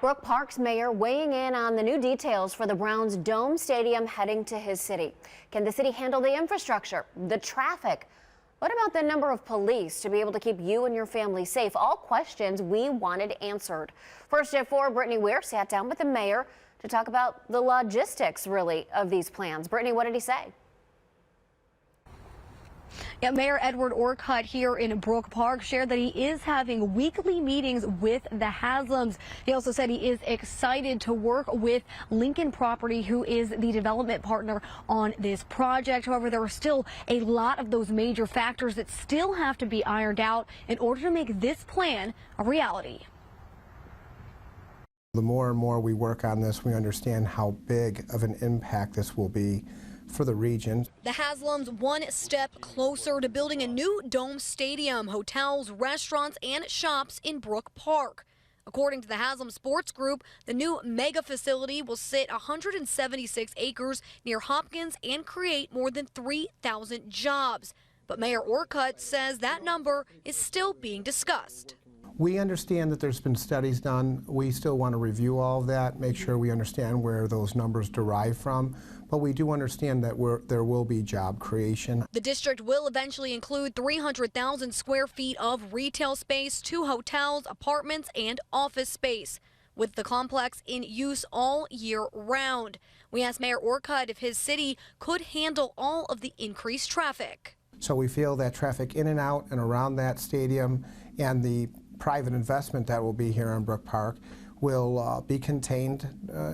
Brook Park's mayor weighing in on the new details for the Browns' Dome Stadium heading to his city. Can the city handle the infrastructure, the traffic? What about the number of police to be able to keep you and your family safe? All questions we wanted answered. First at 4, Brittany Weir sat down with the mayor to talk about the logistics, really, of these plans. Brittany, what did he say? Yeah, Mayor Edward Orcutt here in Brook Park shared that he is having weekly meetings with the Haslams. He also said he is excited to work with Lincoln Property, who is the development partner on this project. However, there are still a lot of those major factors that still have to be ironed out in order to make this plan a reality. The more and more we work on this, we understand how big of an impact this will be for the region. The Haslams one step closer to building a new dome stadium, hotels, restaurants, and shops in Brook Park. According to the Haslam Sports Group, the new mega facility will sit 176 acres near Hopkins and create more than 3,000 jobs. But Mayor Orcutt says that number is still being discussed. We understand that there's been studies done. We still want to review all of that, make sure we understand where those numbers derive from. But we do understand that there will be job creation. The district will eventually include 300,000 square feet of retail space, 2 hotels, apartments, and office space, with the complex in use all year round. We asked Mayor Orcutt if his city could handle all of the increased traffic. So we feel that traffic in and out and around that stadium and the private investment that will be here in Brook Park will be contained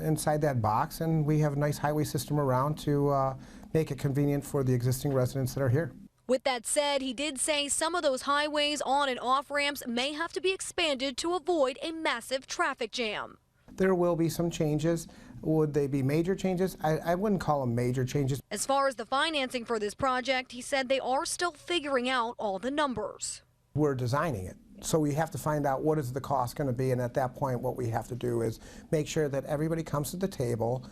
inside that box, and we have a nice highway system around to make it convenient for the existing residents that are here. With that said, he did say some of those highways on and off ramps may have to be expanded to avoid a massive traffic jam. There will be some changes. Would they be major changes? I wouldn't call them major changes. As far as the financing for this project, he said they are still figuring out all the numbers. We're designing it. So we have to find out what is the cost going to be, and at that point what we have to do is make sure that everybody comes to the table.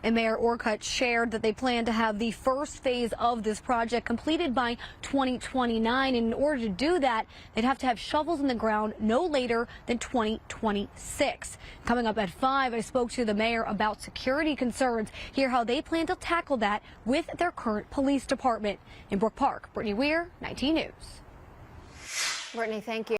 And Mayor Orcutt shared that they plan to have the first phase of this project completed by 2029. And in order to do that, they'd have to have shovels in the ground no later than 2026. Coming up at 5, I spoke to the mayor about security concerns. Hear how they plan to tackle that with their current police department. In Brook Park, Brittany Weir, 19 News. Brittany, thank you.